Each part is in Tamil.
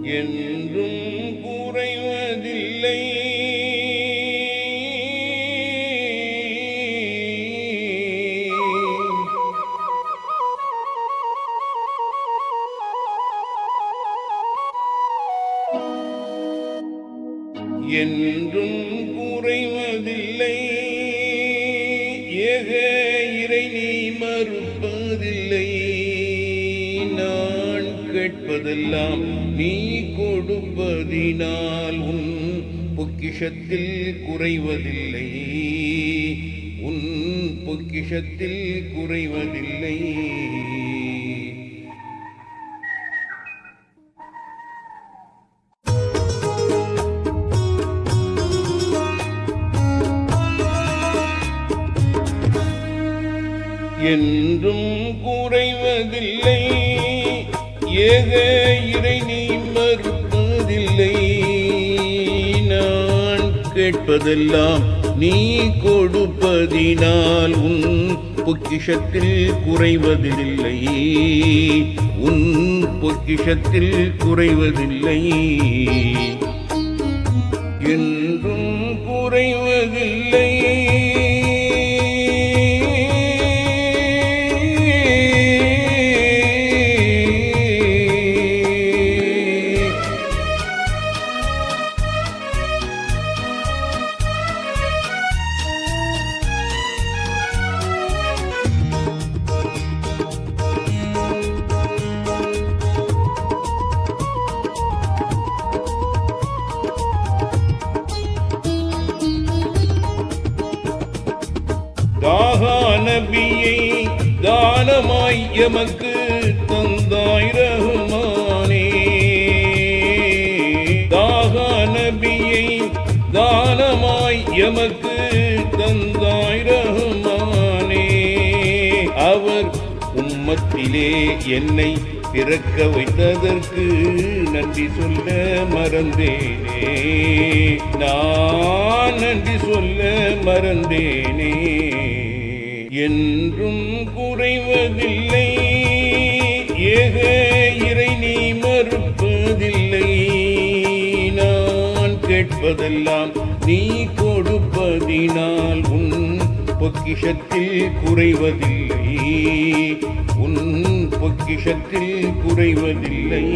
என்றும் குறைவதில்லை. என்றும் குறைவதில்லை. ஏக இறை நீ மறுப்பதில்லை. நான் கேட்பதெல்லாம் நீ கொடுப்பதினால் உன் பொக்கிஷத்தில் குறைவதில்லை. உன் பொக்கிஷத்தில் குறைவதில்லை. என்றும் குறைவதில்லை. ஏக இறை நீ மறுப்பதில்லை. நான் கேட்பதெல்லாம் நீ கொடுப்பதினால் உன் பொக்கிஷத்தில் குறைவதில்லை. உன் பொக்கிஷத்தில் குறைவதில்லை. என்றும் குறைவதில்லை. தாகா நபியை தானமாய் எமக்கு தந்தாய் ரஹ்மானே. தாகா நபியை தானமாய் எமக்கு தந்தாய் ரஹ்மானே. அவர் உம்மத்திலே என்னை பிறக்க வைத்ததற்கு நன்றி சொல்ல மறந்தேனே. நான் நன்றி சொல்ல மறந்தேனே. என்றும் குறைவதில்லை. ஏக இறை நீ மறுப்பதில்லை. நான் கேட்பதெல்லாம் நீ கொடுப்பதினால் உன் பொக்கிஷத்தில் குறைவதில்லை. உன் பொக்கிஷத்தில் குறைவதில்லை.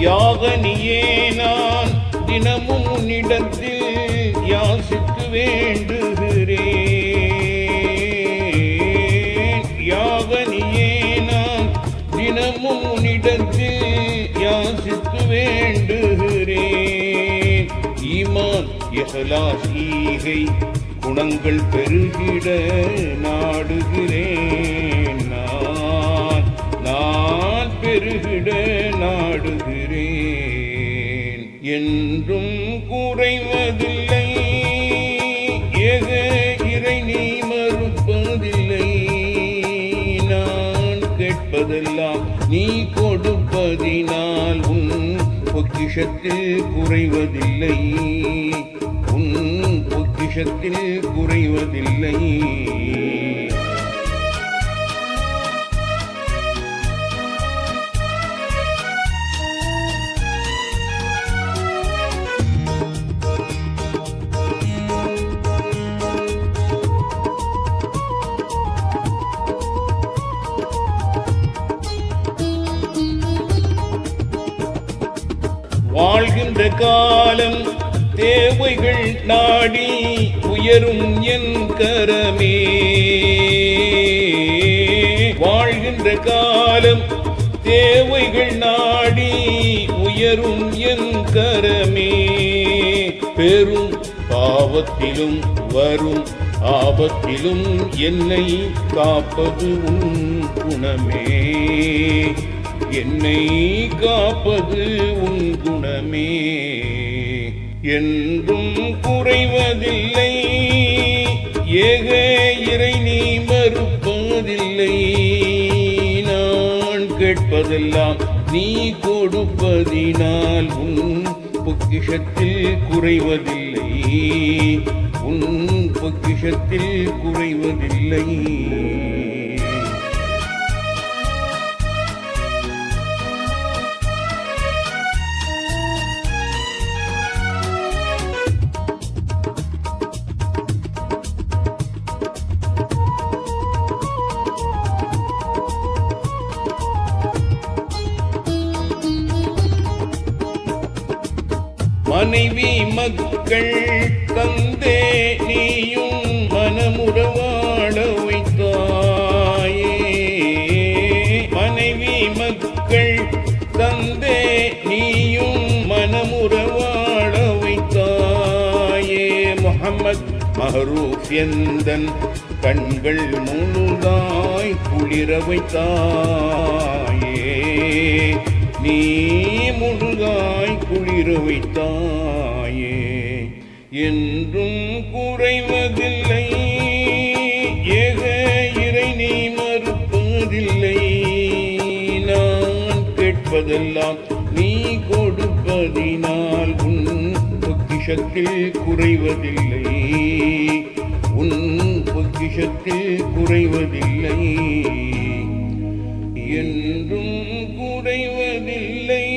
யாகனியே நான் தினமும் உன்னிடத்தில் யாசித்து வேண்டுகிறேன். யாகனியே நான் தினமும் உன்னிடத்தில் யாசித்து வேண்டுகிறேன். ஈமான் இஹ்லாஸ் ஈகை குணங்கள் பெருகிட நாடுகிறேன். நான் பெருகிட நாடுகிறேன். என்றும் குறைவதில்லை. ஏக இறை நீ மறுப்பதில்லை. நான் கேட்பதெல்லாம் நீ கொடுப்பதினால் உன் பொக்கிஷத்தில் குறைவதில்லை. உன் பொக்கிஷத்தில் குறைவதில்லை. வாழ்கின்ற காலம் தேவைகள் நாடி உயரும் என் கரமே. வாழ்கின்ற காலம் தேவைகள் நாடி உயரும் என் கரமே. பெரும் பாவத்திலும் வரும் ஆபத்திலும் என்னை காப்பது உன் குணமே. என்னை காப்பது உன் குணமே. என்றும் குறைவதில்லை. ஏக இறை நீ மறுப்பதில்லை. குறைவதில்லை. நான் கேட்பதெல்லாம் நீ கொடுப்பதினால் உன் பொக்கிஷத்தில் குறைவதில்லை. உன் பொக்கிஷத்தில் குறைவதில்லை. மனைவி மக்கள் தந்தே நீயும் மனமுறவாழ வைத்தாயே. மனைவி மக்கள் தந்தே நீயும் மனமுறவாழ வைத்தாயே. முஹம்மத் மஹரூப் எந்தன் கண்கள் முழுதாய் குளிர வைத்தாயே. நீ முழுதாய் குளிர வைத்தாயே. என்றும் குறைவதில்லை. ஏக இறை நீ மறுப்பதில்லை. நான் கேட்பதெல்லாம் நீ கொடுப்பதினால் உன் பொக்கிஷத்தில் குறைவதில்லை. உன் பொக்கிஷத்தில் குறைவதில்லை. என்றும் குறைவதில்லை.